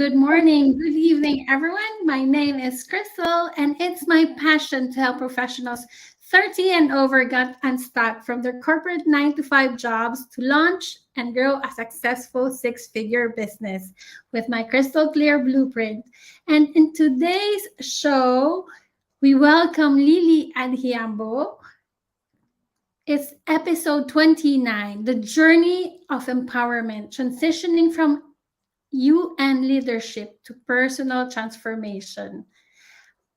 good morning, good evening, everyone. My name is Crystal, and it's my passion to help professionals 30 and over get unstuck from their corporate 9 to 5 jobs to launch and grow a successful six-figure business with my crystal clear blueprint. And in today's show, we welcome Lily Adhiambo. It's episode 29, The Journey of Empowerment, transitioning from UN leadership to personal transformation.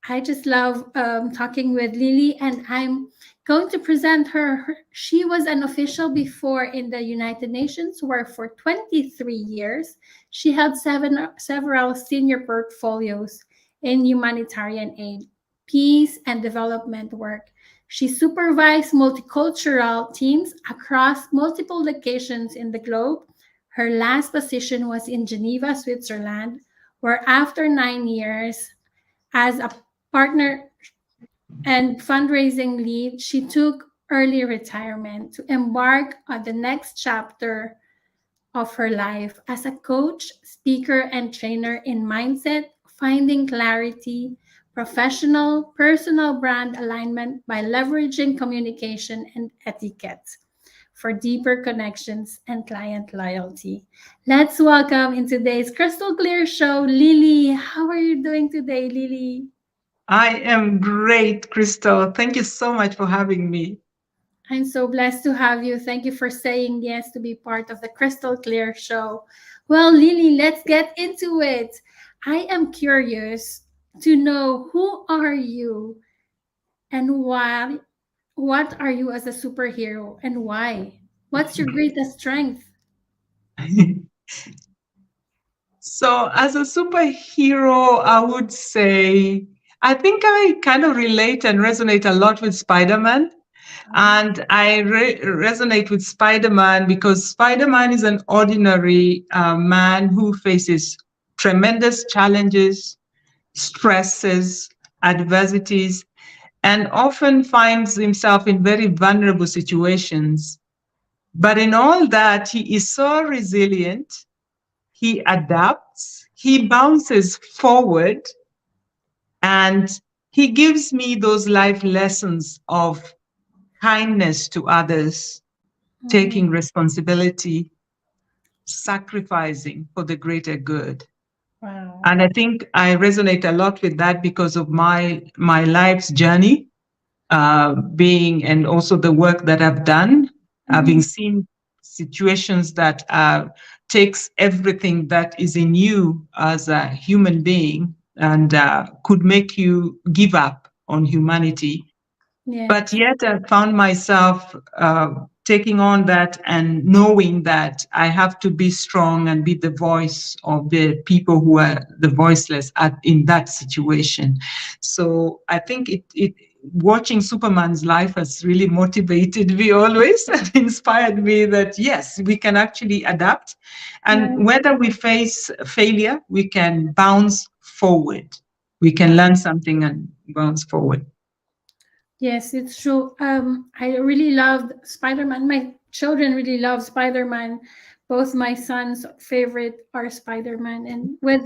I just love talking with Lily, and I'm going to present her. She was an official before in the United Nations, where for 23 years she held several senior portfolios in humanitarian aid, peace, and development work. She supervised multicultural teams across multiple locations in the globe. Her last position was in Geneva, Switzerland, where after 9 years as a partner and fundraising lead, she took early retirement to embark on the next chapter of her life as a coach, speaker, and trainer in mindset, finding clarity, professional, personal brand alignment by leveraging communication and etiquette for deeper connections and client loyalty. Let's welcome in today's Crystal Clear show, Lily. How are you doing today, Lily? I am great, Crystal. Thank you so much for having me. I'm so blessed to have you. Thank you for saying yes to be part of the Crystal Clear show. Well, Lily, let's get into it. I am curious to know, who are you and why? What are you as a superhero and why? What's your greatest strength? So, as a superhero, I would say I think I kind of relate and resonate a lot with Spider-Man. And I resonate with Spider-Man because Spider-Man is an ordinary man who faces tremendous challenges, stresses, adversities, and often finds himself in very vulnerable situations. But in all that, he is so resilient, he adapts, he bounces forward, and he gives me those life lessons of kindness to others, Mhm. taking responsibility, sacrificing for the greater good. Wow. And I think I resonate a lot with that because of my life's journey, being and also the work that I've done, having Mhm. seen situations that takes everything that is in you as a human being and could make you give up on humanity. But Yes. yet I found myself taking on that and knowing that I have to be strong and be the voice of the people who are the voiceless in that situation. So I think it watching Superman's life has really motivated me always and inspired me that yes, we can actually adapt. Right. And whether we face failure, we can bounce forward. We can Wow. learn something and bounce forward. Yes, it's true. I really loved Spider-Man. My children really love Spider-Man. Both my sons' favorite are Spider-Man. And with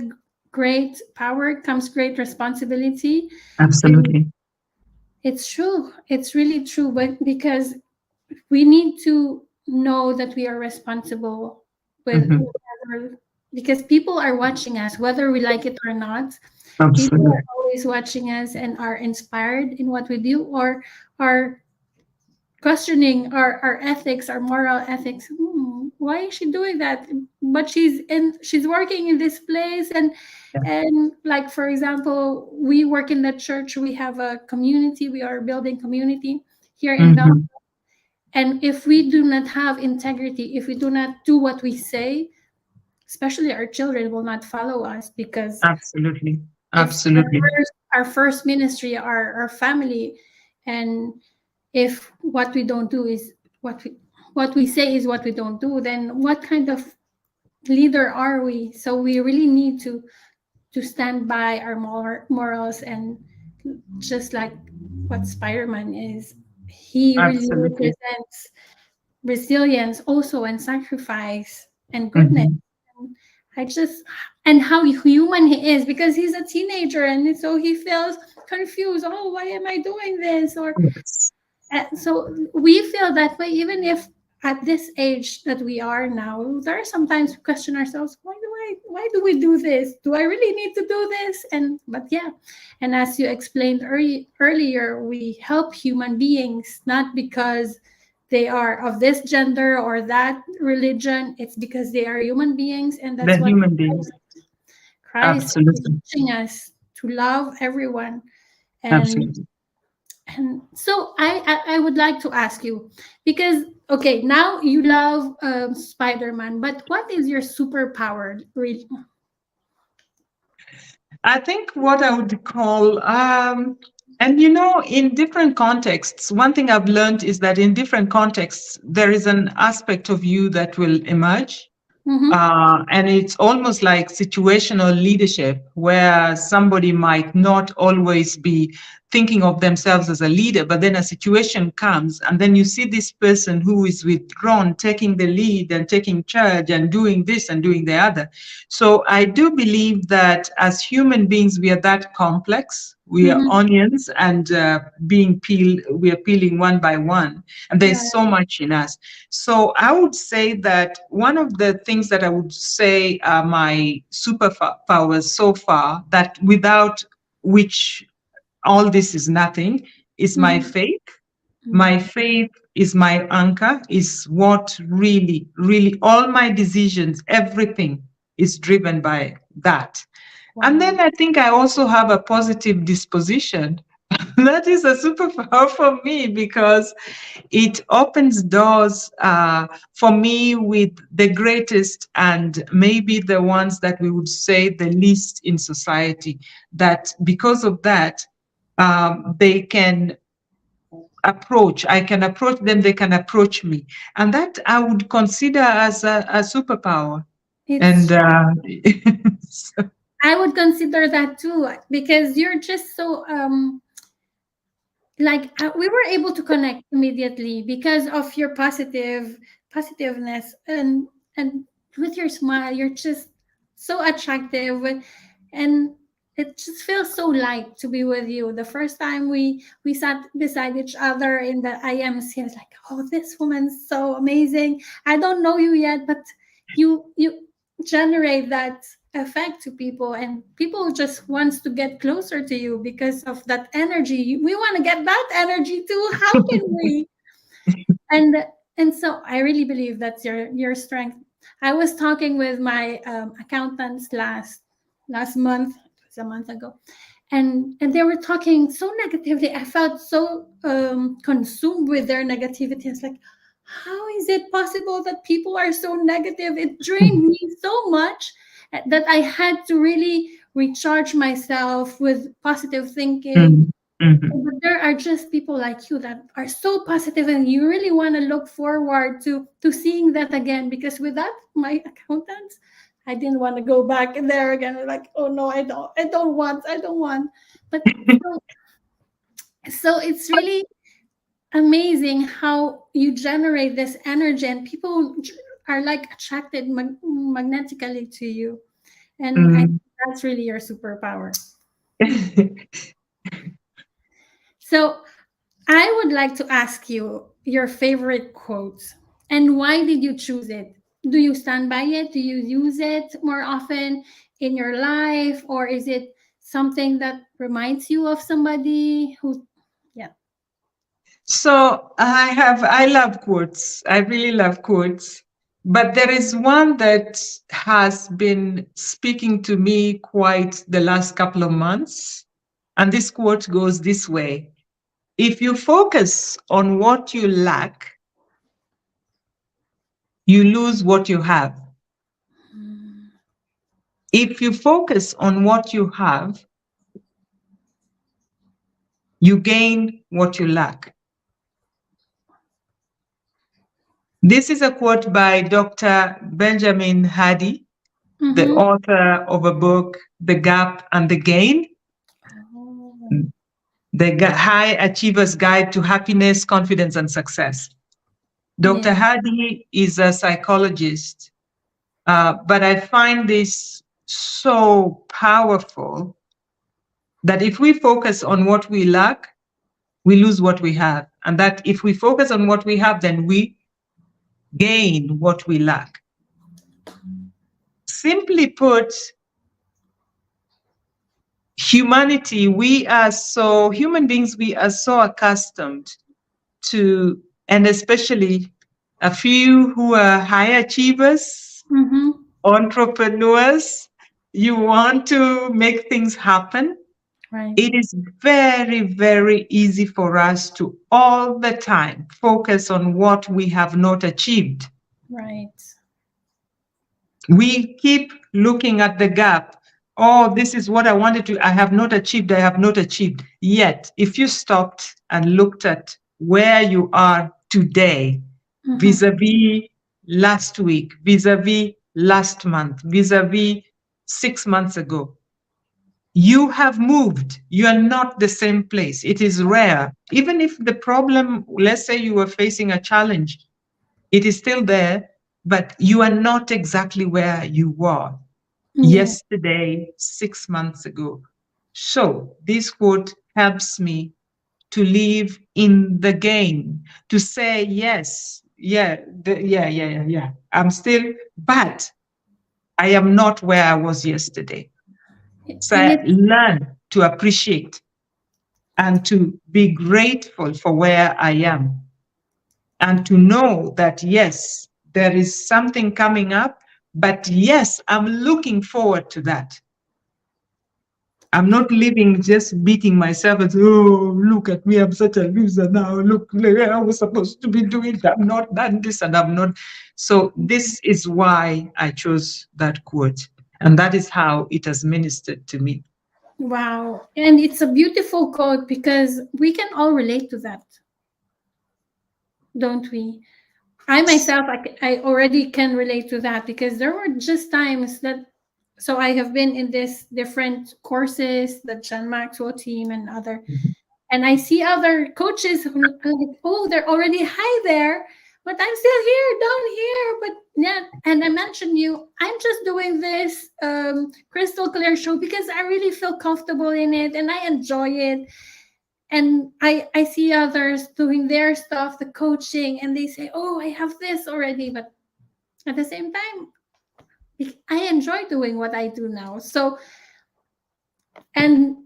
great power comes great responsibility. And Absolutely. it's true. It's really true. But because we need to know that we are responsible with Mhm. whatever, because people are watching us, whether we like it or not. People Absolutely. are always watching us and are inspired in what we do, or are questioning our ethics, our moral ethics. Why is she doing that? But she's working in this place, Yeah. and like, for example, we work in the church. We have a community. We are building community here in Bel. Mhm. And if we do not have integrity, if we do not do what we say, especially our children will not follow us, because Absolutely. it's Absolutely. our first ministry, our family. And if what we don't do is what we say is what we don't do, then what kind of leader are we? So we really need to stand by our morals, and just like what Spider-Man is, he really Absolutely. represents resilience also, and sacrifice and goodness. Mhm. I just, and how human he is, because he's a teenager and so he feels confused. Oh, why am I doing this? Or Yes. so we feel that way, even if at this age that we are now, there are sometimes we question ourselves, why do we do this? Do I really need to do this? And but yeah, and as you explained earlier, we help human beings not because they are of this gender or that religion. It's because they are human beings, and that's The what human beings. Christ is Absolutely. teaching us, to love everyone. And Absolutely. so I would like to ask you, because okay, now you love Spider-Man, but what is your superpower really? I think what I would call, and in different contexts, one thing I've learned is that in different contexts, there is an aspect of you that will emerge. Mm-hmm. And it's almost like situational leadership, where somebody might not always be thinking of themselves as a leader, but then a situation comes, and then you see this person who is withdrawn, taking the lead and taking charge and doing this and doing the other. So I do believe that as human beings, we are that complex. We are Mm-hmm. onions, and being peeled, we are peeling one by one, and there's Right. so much in us. So I would say that one of the things that I would say are my superpowers so far, that without which all this is nothing, is my Mm-hmm. faith. My Mm. faith is my anchor, is what really, really, all my decisions, everything is driven by that. And Wow. then I think I also have a positive disposition. That is a superpower for me, because it opens doors for me with the greatest and maybe the ones that we would say the least in society. That because of that, they can I can approach them, they can approach me. And that I would consider as a superpower. And It's so, I would consider that too, because you're just so like we were able to connect immediately because of your positiveness, and with your smile you're just so attractive, and it just feels so light to be with you. The first time we sat beside each other in the IMC, I was like, oh, this woman's so amazing. I don't know you yet, but you generate that effect to people, and people just wants to get closer to you because of that energy. We want to get that energy too. How can we? and and so I really believe that's your strength. I was talking with my accountants last month. It was a month ago, and they were talking so negatively. I felt so consumed with their negativity. It's like, how is it possible that people are so negative? It drained me so much that I had to really recharge myself with positive thinking. mhm, mhm. But there are just people like you that are so positive, and you really want to look forward to seeing that again. Because without my accountants, I didn't want to go back in there again. Like, oh no, I don't want. But so it's really amazing how you generate this energy, and people are like attracted magnetically to you. And I think Mm. that's really your superpower. So I would like to ask you your favorite quote and why did you choose it? Do you stand by it? Do you use it more often in your life, or is it something that reminds you of somebody who, yeah. So I love quotes. I really love quotes. But there is one that has been speaking to me quite the last couple of months. And this quote goes this way: if you focus on what you lack, you lose what you have. Mm. If you focus on what you have, you gain what you lack. This is a quote by Dr. Benjamin Hardy, the Mm-hmm. author of a book, The Gap and the Gain, Oh, the High Achiever's Guide to Happiness, Confidence, and Success. Dr. yeah. Hardy is a psychologist, But I find this so powerful that if we focus on what we lack, we lose what we have. And that if we focus on what we have, then we gain what we lack. Simply put, humanity, human beings, we are so accustomed to, and especially a few who are high achievers, entrepreneurs, you want to make things happen. Right. It is very, very easy for us to all the time focus on what we have not achieved. Right. We keep looking at the gap. Oh, this is what I wanted to, I have not achieved, I have not achieved. Yet, if you stopped and looked at where you are today, vis-a-vis last week, vis-a-vis last month, vis-a-vis 6 months ago, you have moved. You are not the same place. It is rare. Even if the problem, let's say you were facing a challenge, it is still there, but you are not exactly where you were yesterday, 6 months ago. So this quote helps me to live in the game, to say, yes, I'm still, but I am not where I was yesterday. So And I learn to appreciate and to be grateful for where I am, and to know that, yes, there is something coming up, but yes, I'm looking forward to that. I'm not living just beating myself and, oh, look at me, I'm such a loser now. Look, I was supposed to be doing that. I'm not done this and I'm not. So this is why I chose that quote. And that is how it has ministered to me. wow. And it's a beautiful quote because we can all relate to that, don't we? I myself, I already can relate to that because there were just times that, so I have been in this different courses, the John Maxwell team and other, and I see other coaches who are like, oh, they're already high there, but I'm still here, down here. But yeah, and I mentioned you, I'm just doing this crystal clear show because I really feel comfortable in it and I enjoy it. And I see others doing their stuff, the coaching, and they say, oh, I have this already. But at the same time, I enjoy doing what I do now. So, and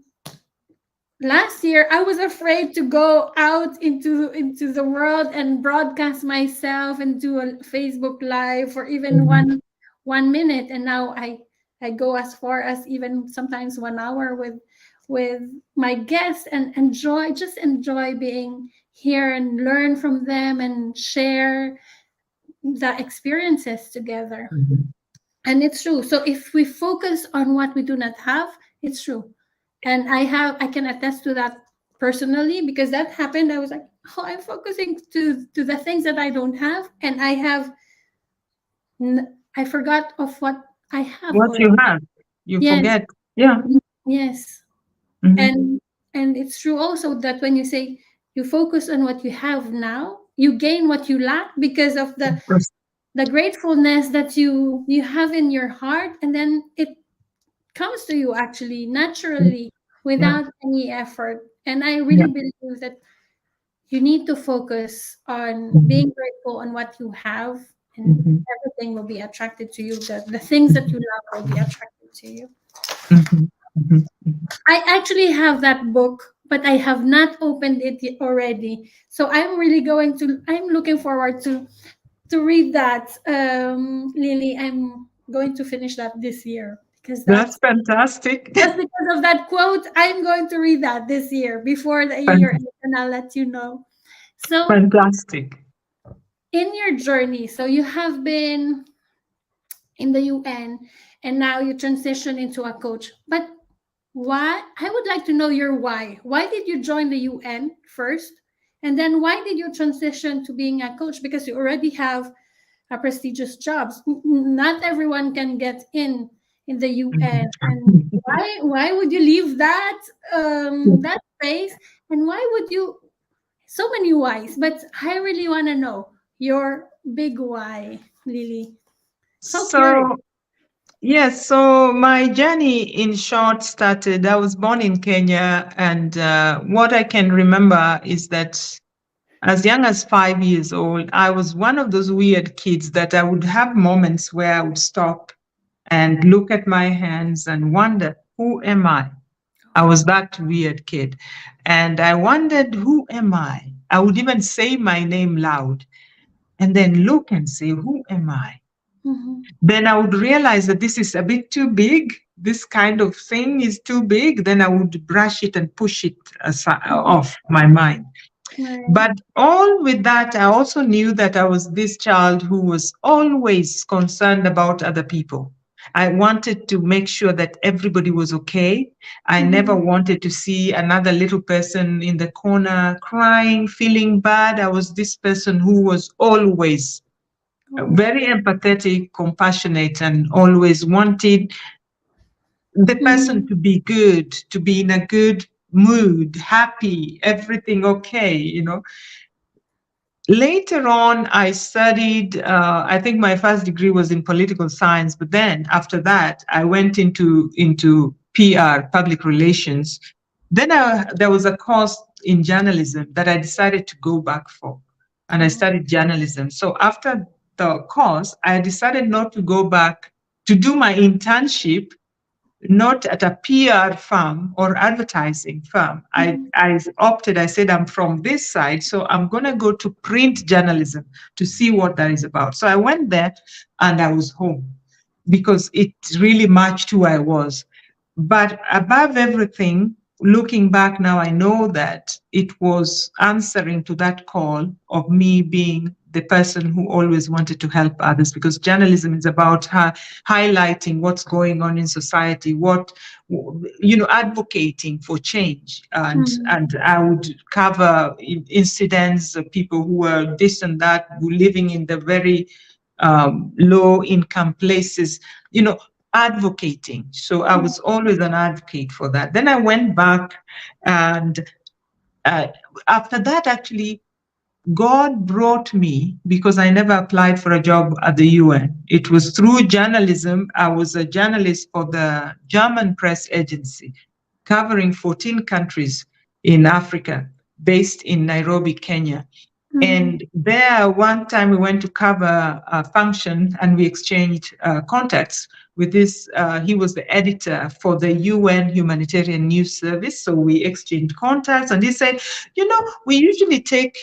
last year I was afraid to go out into the world and broadcast myself and do a Facebook live for even one minute, and now I go as far as even sometimes 1 hour with my guests and enjoy being here and learn from them and share the experiences together. And it's true. So if we focus on what we do not have, it's true. And I can attest to that personally because that happened. I was like, oh, I'm focusing to the things that I don't have, and I forgot of what I have What you already. have, you Yes, forget. Yeah. yes. Mhm. And it's true also that when you say you focus on what you have now, you gain what you lack because of Of course. the gratefulness that you have in your heart, and then it comes to you actually naturally Yeah. without any effort. And I Yeah. really believe that you need to focus on Mhm. being grateful on what you have, and Mhm. everything will be attracted to you. The things that you love will be attracted to you. Mhm. Mhm. Mhm. I actually have that book, but I have not opened it yet already. So I'm looking forward to read that. Lily, I'm going to finish that this year because That's that's fantastic. just because of that quote. I'm going to read that this year before the year Fan- ends, and I'll let you know. So, Fantastic. in your journey, so you have been in the UN and now you transition into a coach. But why? I would like to know your why. Why did you join the UN first? And then why did you transition to being a coach? Because you already have a prestigious jobs. Not everyone can get in the UN. And Mhm. why would you leave that that space? And why would you, so many whys, but I really want to know your big why, Lily. So curious. So, yes, so my journey in short started. I was born in Kenya, and what I can remember is that as young as 5 years old, I was one of those weird kids that I would have moments where I would stop and look at my hands and wonder, who am I? I was that weird kid. And I wondered, who am I? I would even say my name loud and then look and say, who am I? Mhm. Then I would realize that this is a bit too big. This kind of thing is too big. Then I would brush it and push it Mhm. off my mind. Right. But all with that, I also knew that I was this child who was always concerned about other people. I wanted to make sure that everybody was okay. I never Mhm. wanted to see another little person in the corner crying, feeling bad. I was this person who was always Oh. very empathetic, compassionate, and always wanted the person Mhm. to be good, to be in a good mood, happy, everything okay. Later on, I studied, I think my first degree was in political science, but then after that, I went into PR, public relations. Then there was a course in journalism that I decided to go back for, and I Oh. studied journalism. So after the course, I decided not to go back to do my internship not at a PR firm or advertising firm. Mhm. I opted, I said, I'm from this side, so I'm going to go to print journalism to see what that is about. So I went there and I was home because it really matched who I was. But above everything, looking back now, I know that it was answering to that call of me being the person who always wanted to help others, because journalism is about highlighting what's going on in society, advocating for change. Mhm. And I would cover incidents of people who were this and that, who living in the very low income places, advocating. So I was always an advocate for that. Then I went back, and uh, after that, actually, God brought me because I never applied for a job at the UN. It was through journalism. I was a journalist for the German press agency, covering 14 countries in Africa, based in Nairobi, Kenya. Mhm. And there, one time we went to cover a function and we exchanged contacts with this. He was the editor for the UN Humanitarian News Service. So we exchanged contacts, and he said, we usually take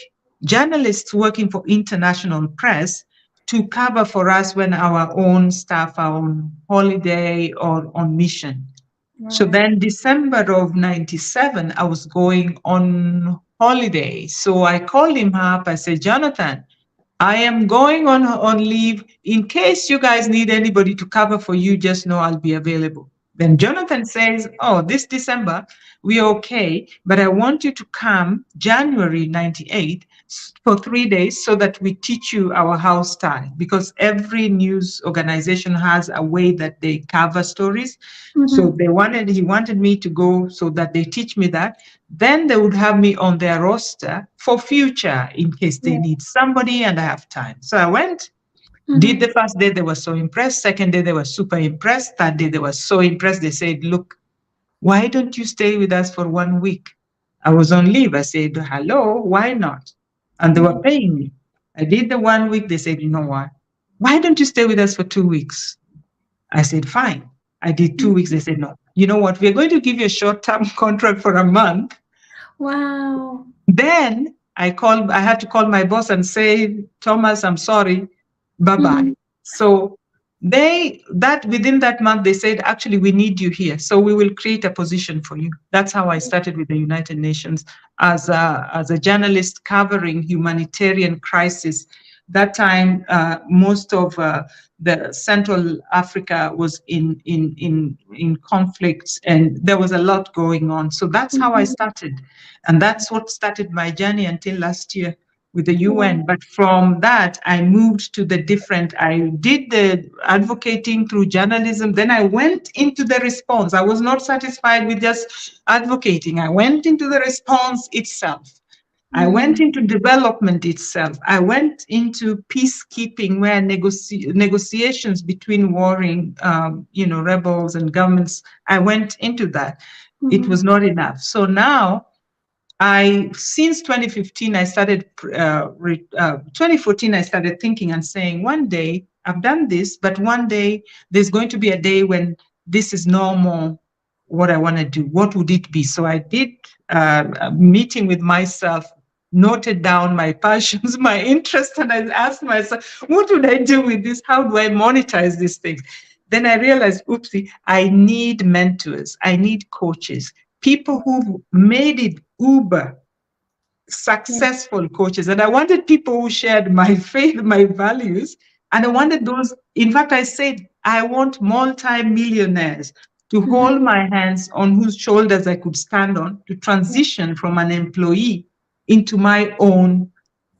journalists working for international press to cover for us when our own staff are on holiday or on mission. So Right. then December of 97, I was going on holiday. So I called him up. I said, Jonathan, I am going on leave. In case you guys need anybody to cover for you, just know I'll be available. Then Jonathan says, oh, this December, we're okay, but I want you to come January 98 for 3 days so that we teach you our house style, because every news organization has a way that they cover stories. So Mhm. he wanted me to go so that they teach me that. Then they would have me on their roster for future in case they Yeah. need somebody and I have time. So I went, did Mhm. the first day, they were so impressed. Second day, they were super impressed. Third day, they were so impressed. They said, look, why don't you stay with us for 1 week? I was on leave. I said, hello, why not? And they were Mhm. paying me. I did the 1 week. They said, you know what? Why don't you stay with us for 2 weeks? I said, fine. I did 2 weeks. They said, no. You know what? We're going to give you a short-term contract for a month. Wow. Then I had to call my boss and say, Thomas, I'm sorry. Bye-bye. Mhm. So that within that month, they said, actually, we need you here. So we will create a position for you. That's how I started with the United Nations as a journalist covering humanitarian crisis. That time, most of the Central Africa was in conflicts, and there was a lot going on. So that's how I Mhm. started, and that's what started my journey until last year with the UN. Wow. But from that, I moved to I did the advocating through journalism. Then I went into the response. I was not satisfied with just advocating. I went into the response itself. I went Mm. into development itself. I went into peacekeeping, where negotiations between warring, rebels and governments. I went into that. It Mhm. was not enough. So now, since 2015, 2014, I started thinking and saying, one day I've done this, but one day there's going to be a day when this is no more what I want to do. What would it be? So I did a meeting with myself, noted down my passions, my interests, and I asked myself, what would I do with this? How do I monetize these things? Then I realized, oopsie, I need mentors. I need coaches, people who've made it uber Yeah. successful coaches. And I wanted people who shared my faith, my values. And I Yeah. wanted those. In fact, I said, I want multi-millionaires to Mhm. hold my hands, on whose shoulders I could stand on, to Yeah. transition from an employee into my own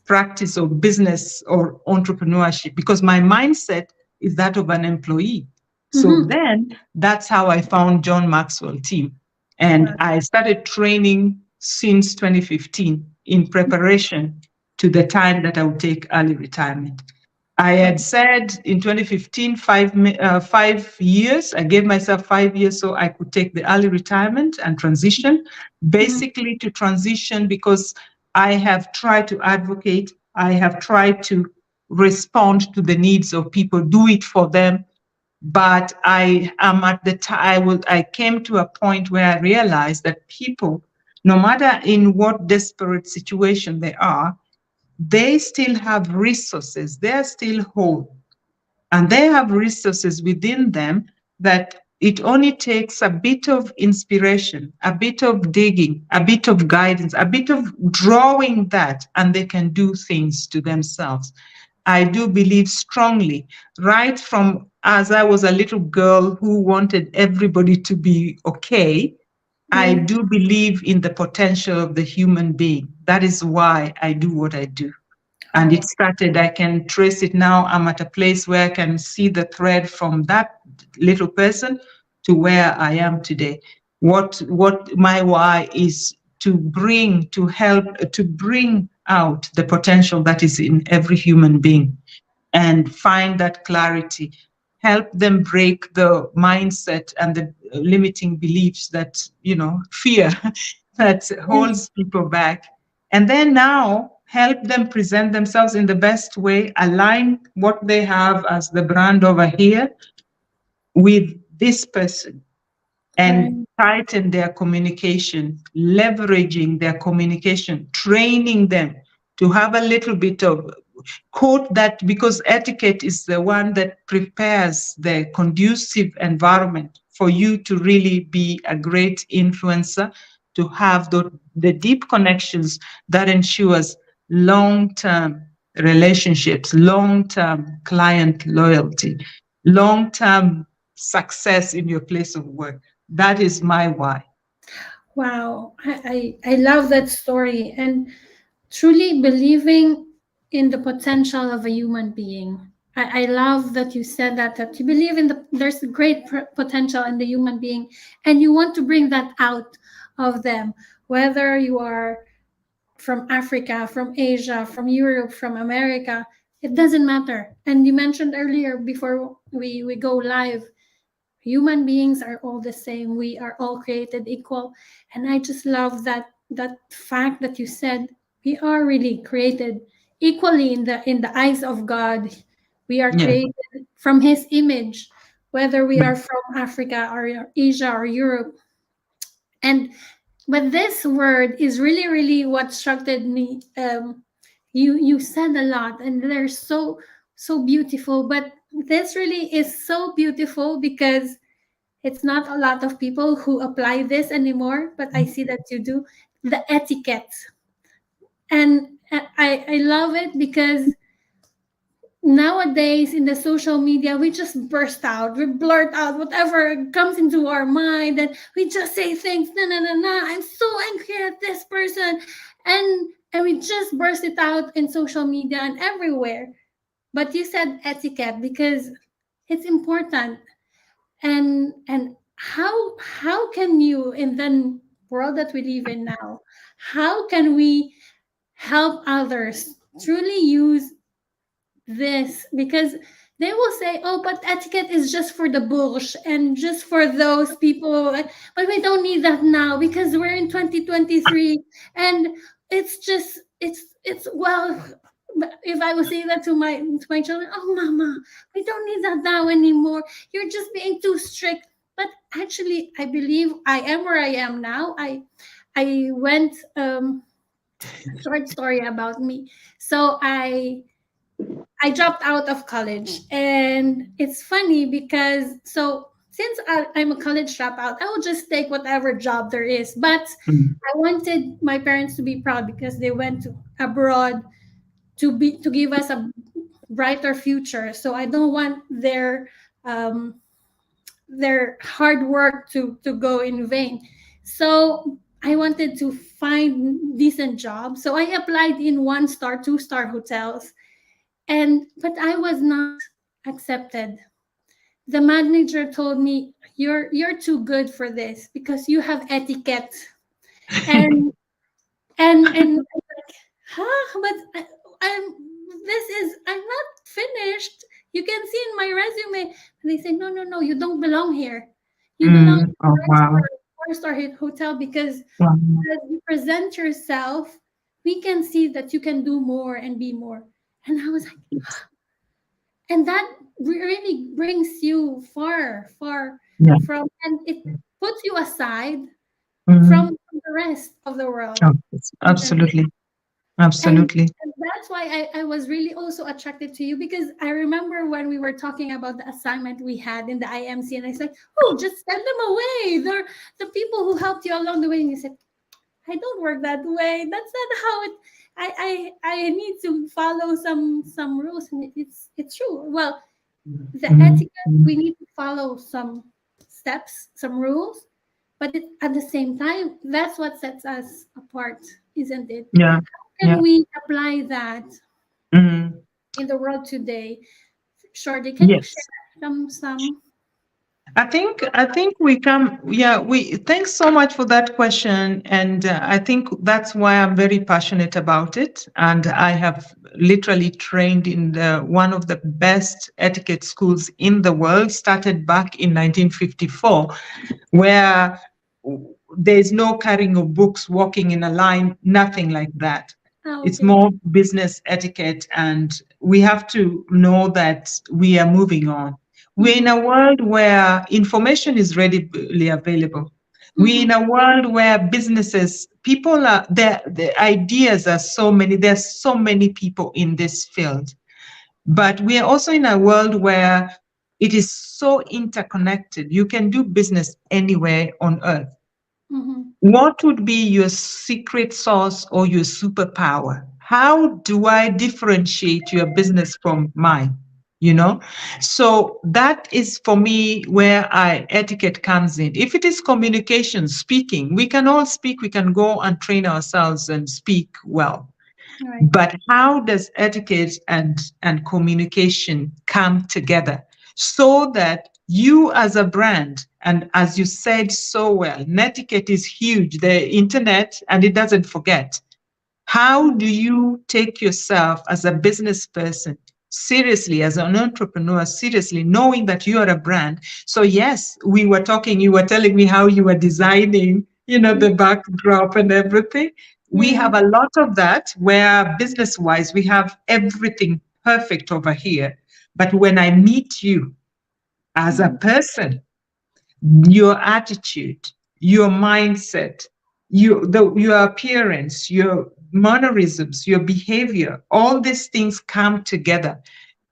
practice or business or entrepreneurship, because my mindset is that of an employee. So Mhm. then that's how I found John Maxwell team. And Wow. I started training since 2015 in preparation to the time that I would take early retirement. I Wow. had said in 2015, 5 years. I gave myself 5 years so I could take the early retirement and transition, Mhm. basically to transition because I have tried to advocate, I have tried to respond to the needs of people, do it for them. But I am at the time, I came to a point where I realized that people, no matter in what desperate situation they are, they still have resources. They're still whole. And they have resources within them that it only takes a bit of inspiration, a bit of digging, a bit of guidance, a bit of drawing that, and they can do things to themselves. I do believe strongly, right from as I was a little girl who wanted everybody to be okay, I Yeah. do believe in the potential of the human being. That is why I do what I do. And it Oh. started, I can trace it now. I'm at a place where I can see the thread from that little person to where I am today. What my why is to bring, to help, to bring out the potential that is in every human being and find that clarity, help them break the mindset and the limiting beliefs that, fear that Yes. holds people back. And then now help them present themselves in the best way, align what they have as the brand over here with this person, and Right. tighten their communication, leveraging their communication, training them to have a little bit of quote that, because etiquette is the one that prepares the conducive environment for you to really be a great influencer, to have the deep connections that ensures long-term relationships, long-term client loyalty, long-term success in your place of work. That is my why. Wow. I love that story, and truly believing in the potential of a human being. I love that you said that you believe in there's great potential in the human being, and you want to bring that out of them, whether you are from Africa, from Asia, from Europe, from America. It doesn't matter. And you mentioned earlier before we go live, human beings are all the same. We are all created equal. And I just love that fact that you said we are really created equally in the eyes of God. We are Yeah. created from his image, whether we are from Africa or Asia or Europe. And but this word is really really what struck me. You said a lot, and they're so beautiful. But this really is so beautiful because it's not a lot of people who apply this anymore, but I see that you do. The etiquette. And I love it because nowadays in the social media, we just burst out, we blurt out whatever comes into our mind, and we just say things, na na na na, I'm so angry at this person. And we just burst it out in social media and everywhere. But you said etiquette because it's important. And how can you, in the world that we live in now, how can we help others truly use this, because they will say, oh, but etiquette is just for the bush and just for those people, but we don't need that now because we're in 2023. And it's just it's well, if I was saying that to my children, oh mama, we don't need that now anymore, you're just being too strict. But actually, I believe I am where I am now. I went, short story about me. So I dropped out of college. And it's funny because, so since I'm a college dropout, I will just take whatever job there is. But Mm. I wanted my parents to be proud because they went to abroad to give us a brighter future. So I don't want um, their hard work to go in vain. So I wanted to find decent jobs. So I applied in 1 star, 2 star hotels, and but I was not accepted. The manager told me, you're too good for this because you have etiquette. And and I'm like, huh? But I'm this is I'm not finished. You can see in my resume. And they say, no, no, no, you don't belong here. You belong Mm. in Oh, wow. 4 star hotel, because Wow. as you present yourself, we can see that you can do more and be more. And I was like, and that really brings you far, far Yeah. from, and it puts you aside Mm. from the rest of the world, Oh, isn't it? absolutely. And, Absolutely. and that's why I was really also attracted to you, because I remember when we were talking about the assignment we had in the IMC, and I said, oh, just send them away. They're the people who helped you along the way. And you said, I don't work that way. That's not how it. I need to follow some rules, and it's true. Well, the Mm. etiquette, Mm. we need to follow some steps, some rules, but at the same time, that's what sets us apart, isn't it? Yeah. Can Yeah. we apply that Mm. in the world today? Shorty, can you Yes. share some? I think we come, yeah, we thanks so much for that question. And I think that's why I'm very passionate about it. And I have literally trained in one of the best etiquette schools in the world, started back in 1954, where there's no carrying of books, walking in a line, nothing like that. Ah, It's okay. more business etiquette, and we have to know that we are moving on. We're in Mm-hmm. a world where information is readily available. We're Mm-hmm. in a world where businesses, people are there, the ideas are so many, there's so many people in this field. But we are also in a world where it is so interconnected. You can do business anywhere on earth. Mm-hmm. What would be your secret sauce or your superpower? How do I differentiate your business from mine? You know, so that is for me where I etiquette comes in. If it is communication, speaking, we can all speak, we can go and train ourselves and speak well. All right. But how does etiquette and communication come together so that you as a brand, and as you said so well, netiquette is huge, the internet, and it doesn't forget. How do you take yourself as a business person seriously, as an entrepreneur, seriously, knowing that you are a brand? So, yes, we were talking, you were telling me how you were designing, Yeah. the backdrop and everything. We Yeah. have a lot of that where business wise, we have everything perfect over here. But when I meet you as a Mm-hmm. person, your attitude, your mindset, your appearance, your mannerisms, your behavior, all these things come together.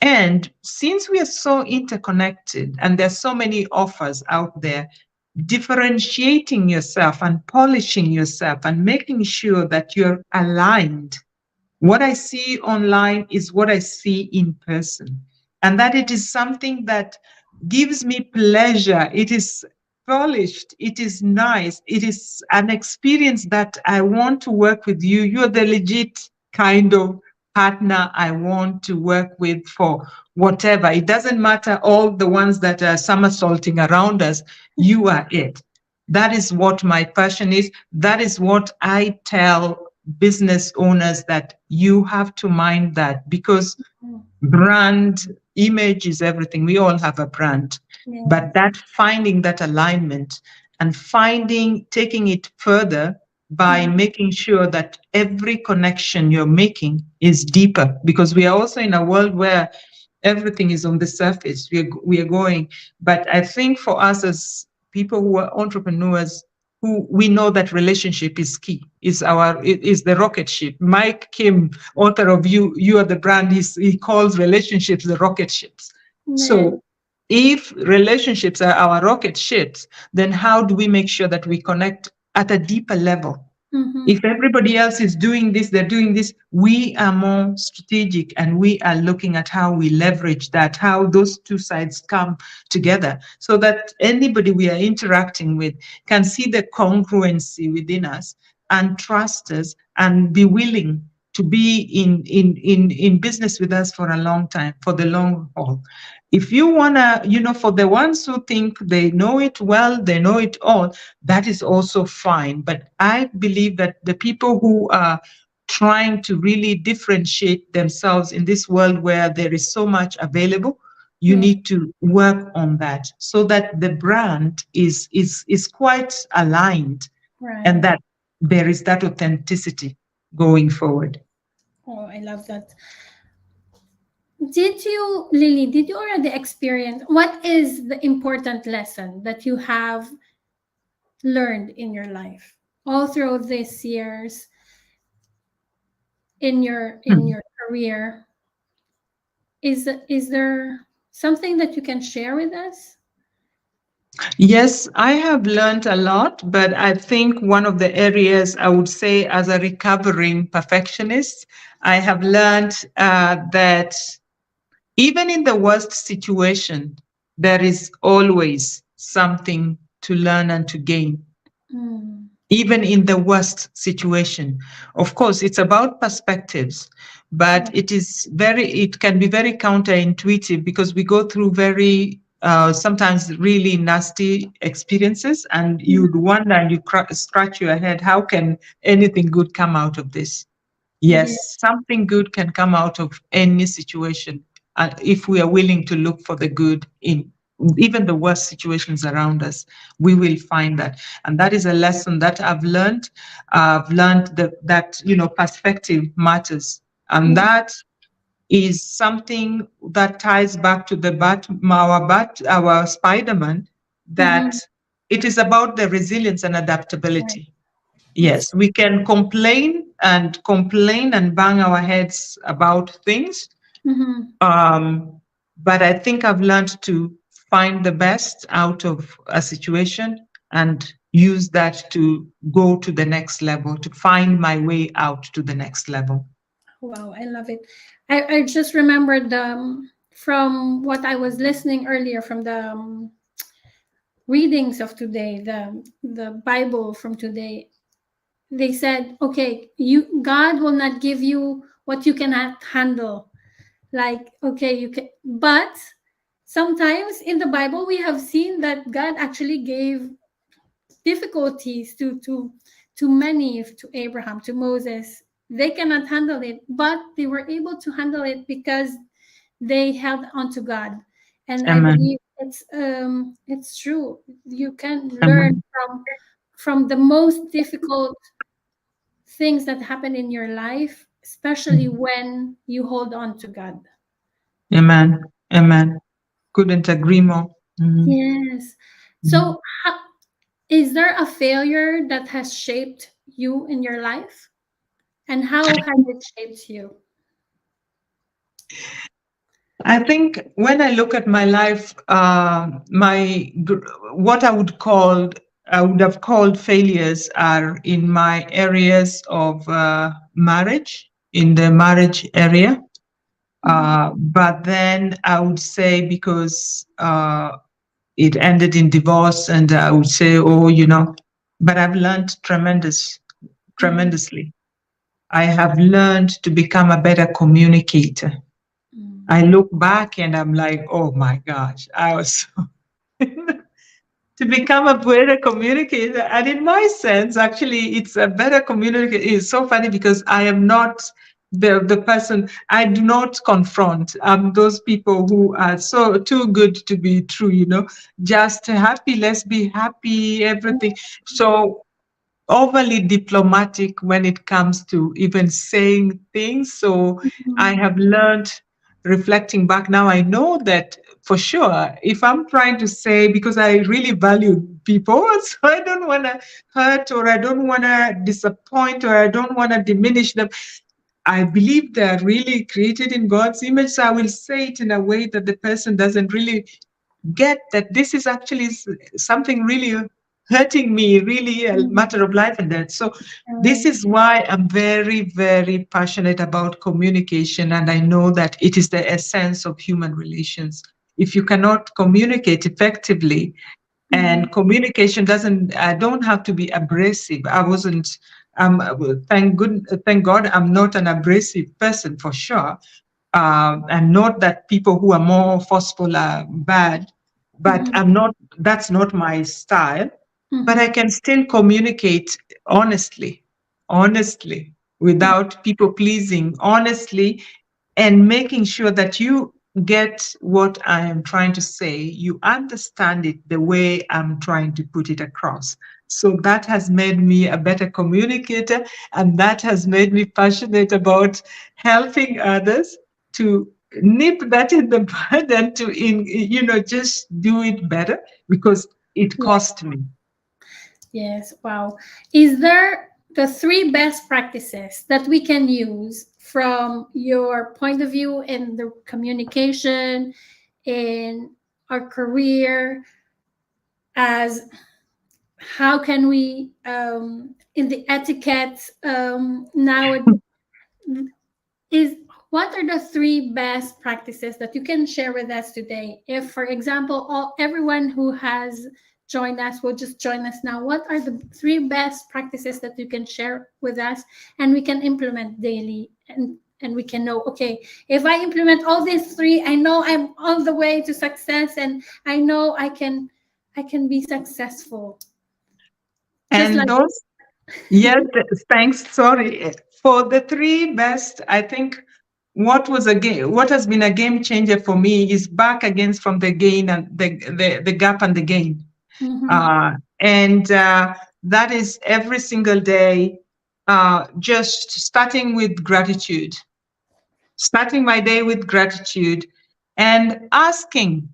And since we are so interconnected and there's so many offers out there, differentiating yourself and polishing yourself and making sure that you're aligned. What I see online is what I see in person, and that it is something that gives me pleasure. It is polished, it is nice, it is an experience that I want to work with you. You're the legit kind of partner I want to work with for whatever. It doesn't matter all the ones that are somersaulting around us. You are it. That is what my passion is. That is what I tell business owners that you have to mind that, because Mm. brand image is everything. We all have a brand, Yes. but that finding that alignment and finding, taking it further by Mhm. making sure that every connection you're making is deeper, because we are also in a world where everything is on the surface. We are going, but I think for us as people who are entrepreneurs, who we know that relationship is key, is the rocket ship. Mike Kim, author of You Are the Brand, he calls relationships the rocket ships. Yes. So if relationships are our rocket ships, then how do we make sure that we connect at a deeper level? Mm-hmm. If everybody else is doing this, they're doing this, we are more strategic, and we are looking at how we leverage that, how those two sides come together, so that anybody we are interacting with can see the congruency within us and trust us and be willing to be in business with us for a long time, for the long haul. If you want to, for the ones who think they know it well, they know it all, that is also fine. But I believe that the people who are trying to really differentiate themselves in this world where there is so much available, you Yes. need to work on that so that the brand is quite aligned, and Right. that there is that authenticity going forward. Oh, I love that. Did you, Lily, did you already experience what is the important lesson that you have learned in your life all through these years in Hmm. your career? Is there something that you can share with us? Yes, I have learned a lot, but I think one of the areas I would say, as a recovering perfectionist, I have learned that even in the worst situation, there is always something to learn and to gain, Mm. even in the worst situation. Of course, it's about perspectives, but Yeah. it can be very counterintuitive, because we go through very sometimes really nasty experiences, and you'd Mhm. wonder and you scratch your head, how can anything good come out of this? Yeah. Yes, something good can come out of any situation, if we are willing to look for the good in even the worst situations around us. We will find that, and that is a lesson that I've learned. I've learned that perspective matters, and Mm. that is something that ties back to our Spider-Man. That Mhm. it is about the resilience and Right. adaptability. That's Yes, we can complain and bang our heads about things. mhm. Um, but I think I've learned to find the best out of a situation and use that to go to the next level, to find my way out to the next level. Wow, I love it. I just remembered from what I was listening earlier from the readings of today, the Bible from today. They said, okay, you God will not give you what you cannot handle. Like, okay, you can, but sometimes in the Bible we have seen that God actually gave difficulties to many, to Abraham, to Moses. They cannot handle it, but they were able to handle it because they held on to God. And I Amen. believe it's true. You can learn Amen. from the most difficult things that happen in your life, especially when you hold on to God. Amen. Amen. Couldn't agree more. Mhm. Yes. Mhm. So, is there a failure that has shaped you in your life? And how has it shaped you? I think when I look at my life, what I would have called failures are in my areas of marriage, in the marriage area. Mhm. But then I would say, because it ended in divorce, and I would say, oh, but I've learned Mhm. tremendously. I have learned to become a better communicator. Mm. I look back and I'm like, oh my gosh, I was to become a better communicator. And in my sense, actually, it's a better communicator. It's so funny because I am not the person, I do not confront. Those people who are so too good to be true, just happy, let's be happy, everything. So overly diplomatic when it comes to even saying things. So I have learned, reflecting back now, I know that for sure, if I'm trying to say, because I really value people, so I don't want to hurt or I don't want to disappoint or I don't want to diminish them. I believe they're really created in God's image. So I will say it in a way that the person doesn't really get that this is actually something really hurting me, really a matter of life and death. So this is why I'm very, very passionate about communication. And I know that it is the essence of human relations. If you cannot communicate effectively, and communication doesn't, I don't have to be abrasive. I wasn't, thank God I'm not an abrasive person for sure. And not that people who are more forceful are bad, but I'm not, that's not my style. But I can still communicate honestly, honestly, without people pleasing, honestly, and making sure that you get what I am trying to say. You understand it the way I'm trying to put it across. So that has made me a better communicator, and that has made me passionate about helping others to nip that in the bud and to just do it better because it cost me. Yes, wow. Is there the three best practices that we can use from your point of view in the communication, in our career, as how can we, in the etiquette, now is what are the three best practices that you can share with us today? If, for example, everyone who has joined us will just join us now, what are the three best practices that you can share with us and we can implement daily, and we can know, okay, if I implement all these three, I know I'm on the way to success, and I know I can be successful. Just And like, those, yes, thanks. Sorry. For the three best, I think what has been a game changer for me is back against from the gain and the gap and the gain. mhm, And that is every single day, just starting with gratitude, starting my day with gratitude and asking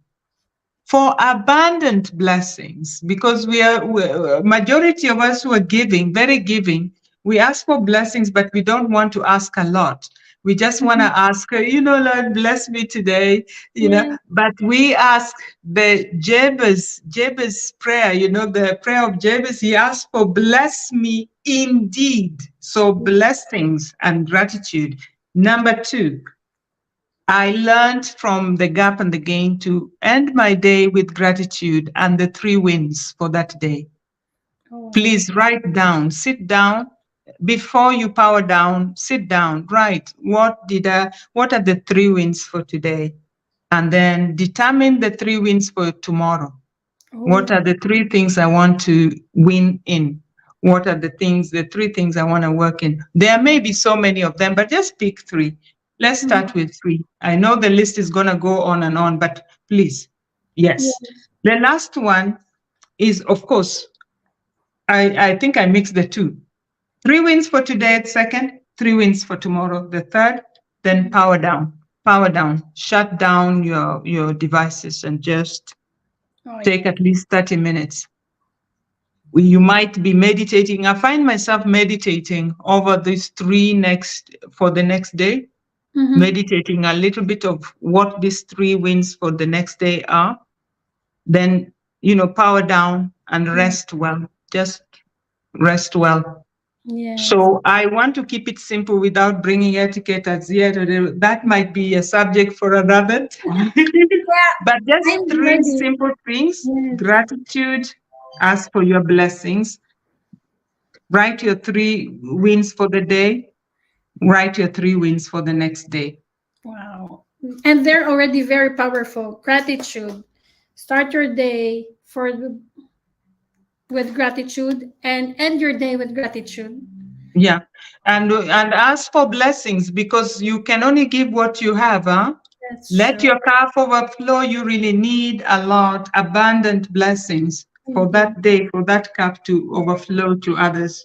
for abundant blessings, because majority of us who are giving, very giving, we ask for blessings, but we don't want to ask a lot. We just want to mhm. ask, Lord, bless me today, Yes, but we ask the Jabez prayer, the prayer of Jabez, he asked for bless me indeed. So blessings and gratitude. Number two, I learned from the gap and the gain to end my day with gratitude and the three wins for that day. oh, Please write down, sit down before you power down, sit down, write what are the three wins for today? And then determine the three wins for tomorrow. What oh, are the three things I want to win in? What are the three things I want to work in? There may be so many of them, but just pick three. Let's start mhm. with three. I know the list is going to go on and on, but please, yes. Yeah, The last one is, of course, I think I mixed the two. Three wins for today, second, three wins for tomorrow, the third, then mhm. power down, shut down your devices and just Oh, take yeah. at least 30 minutes. You might be meditating. I find myself meditating over these for the next day, Mhm. meditating a little bit of what these three wins for the next day are. Then, power down and Yeah. rest well. Just rest well. Yes. So I want to keep it simple without bringing etiquette as yet. That might be a subject for another time. But Yeah, just I'm three ready. simple things: Yes. gratitude, ask for your blessings, write your three wins for the day, write your three wins for the next day. Wow. And they're already very powerful. Gratitude. Start your day for the with gratitude and end your day with gratitude. Yeah. And ask for blessings, because you can only give what you have, huh? That's Let true. your cup overflow. You really need a lot, abundant blessings for Indeed. that day, for that cup to overflow to others,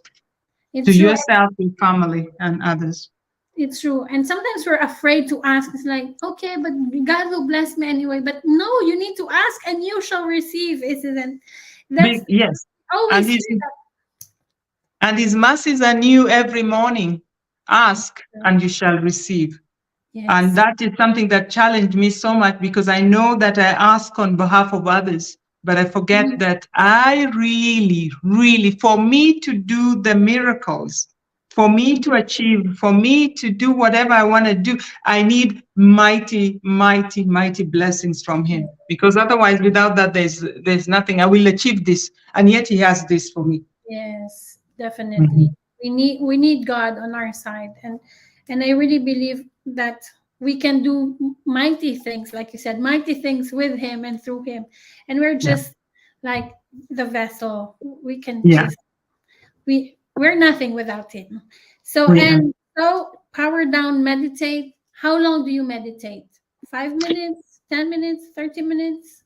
to It's true. yourself, your family, and others. It's true. And sometimes we're afraid to ask. It's like, okay, but God will bless me anyway. But no, you need to ask and you shall receive, isn't it? That's Yes. always And hear his mercies are new every morning. Ask that. and you shall receive. And Yes. that is something that challenged me so much, because I know that I ask on behalf of others, but I forget Mhm. that I really, really, for me to do the miracles, for me to achieve, for me to do whatever I want to do, I need mighty, mighty, mighty blessings from Him. Because otherwise, without that, there's nothing. I will achieve this, and yet He has this for me. Yes, definitely. Mhm. We need God on our side, and I really believe that we can do mighty things, like you said, mighty things with Him and through Him, and we're Yeah, just like the vessel. We can yeah, just we're nothing without Him. So yeah. and so power down, meditate. How long do you meditate? 5 minutes, 10 minutes, 30 minutes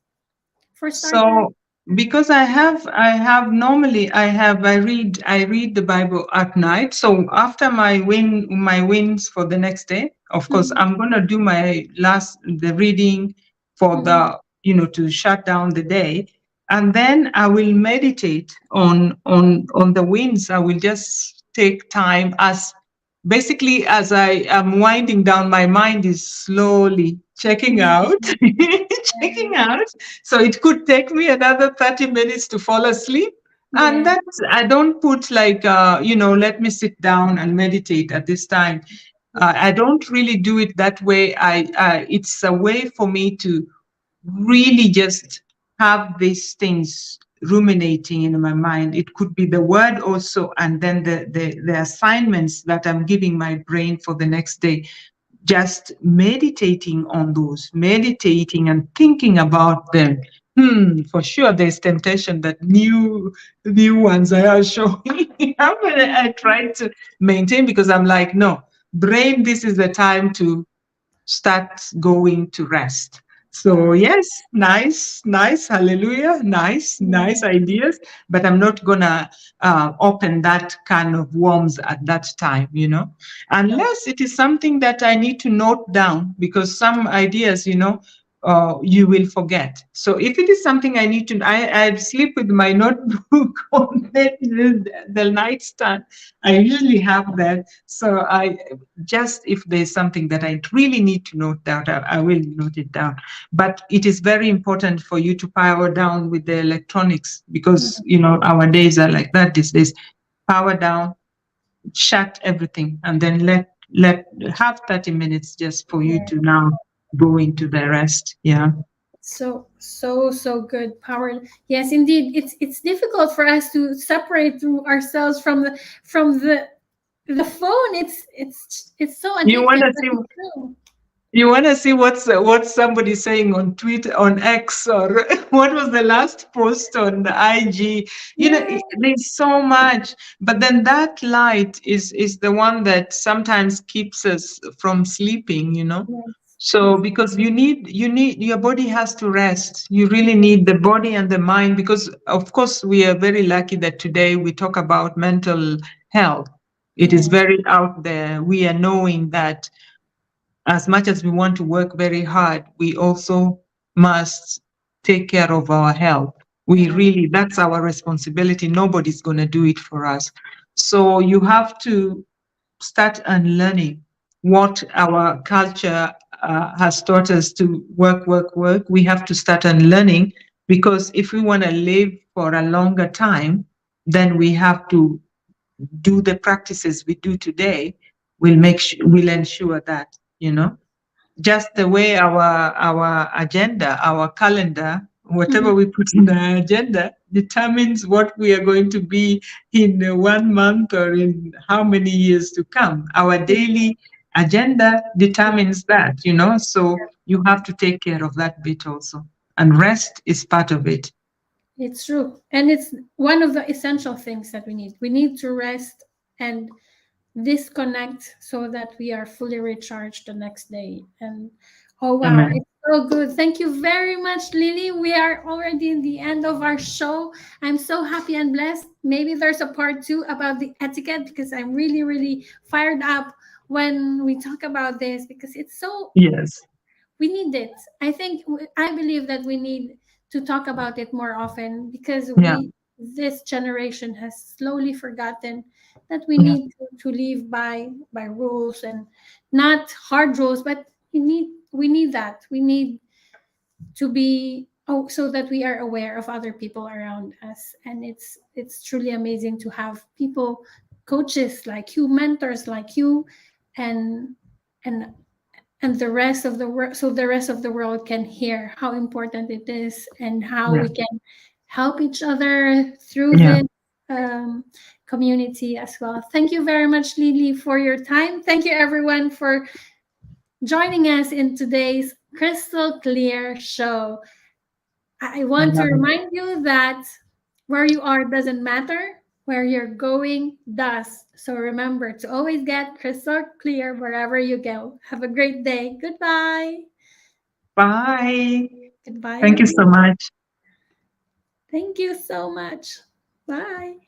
for starters. So because I have normally I read the Bible at night. So after my wins for the next day, of course, Mhm, I'm gonna do the reading for mhm. to shut down the day. And then I will meditate on the wins. I will just take time, as basically as I am winding down, my mind is slowly checking out, Mhm. checking out. So it could take me another 30 minutes to fall asleep. And Yeah. that's, I don't put like, let me sit down and meditate at this time. I Yes. don't really do it that way. It's a way for me to really just have these things ruminating in my mind. It could be the word also, and then the assignments that I'm giving my brain for the next day, just meditating on those, meditating and thinking about them. For sure, there's temptation that new ones are showing up, and I try to maintain, because I'm like, no, brain, this is the time to start going to rest. So Wow. yes, nice, nice, hallelujah, nice, nice Yeah. ideas. But I'm not gonna open that kind of worms at that time, No. unless it is something that I need to note down, because some ideas, you will forget. So if it is something I need to, I sleep with my notebook on the nightstand. I usually have that. So just if there's something that I really need to note down, I will note it down. But it is very important for you to power down with the electronics, because Mhm. our days are like that these days. Power down, shut everything, and then let have 30 minutes just for you Yeah. to now go into the rest. Yeah. So good. Power. Yes, indeed. It's difficult for us to separate ourselves from the phone. It's so You want addictive, to but see it's true. You want to see what's somebody saying on Twitter, on X, or what was the last post on the IG? Yeah. There's so much, but then that light is the one that sometimes keeps us from sleeping. Yes. So Yes. because you need your body has to rest. You really need the body and the mind, because of course we are very lucky that today we talk about mental health. It is Yes. very out there. We are knowing that as much as we want to work very hard, we also must take care of our health. Yeah. That's our responsibility. Nobody's going to do it for us. So you have to start unlearning what our culture has taught us to work, work, work. We have to start unlearning, because if we want to live for a longer time, then we have to do the practices we do today. Will ensure that, just the way our agenda, our calendar, Mhm. whatever we put in the agenda determines what we are going to be in 1 month or in how many years to come. Our daily agenda determines that, so you have to take care of that bit also, and rest is part of it. It's true. And it's one of the essential things that we need. We need to rest and disconnect so that we are fully recharged the next day. And oh wow, Amen. it's so good. Thank you very much, Lily. We are already in the end of our show. I'm so happy and blessed. Maybe there's a part two about the etiquette because I'm really, really fired up when we talk about this because it's so Yes. we need it. I believe that we need to talk about it more often because Yeah. we this generation has slowly forgotten that we Yeah. need to live by rules and not hard rules, but we need that. We need to be so that we are aware of other people around us, and it's truly amazing to have people, coaches like you, mentors like you, and and and the rest of the world, so the rest of the world can hear how important it is and how Yeah. we can help each other through Yeah. this um, community as well. Thank you very much, Lily, for your time. Thank you everyone for joining us in today's crystal clear show. I I want to love it. remind you that where you are doesn't matter, where you're going does. So remember to always get crystal clear wherever you go. Have a great day. Goodbye. Bye. Goodbye, Thank you so everyone. much. Thank you so much. Bye.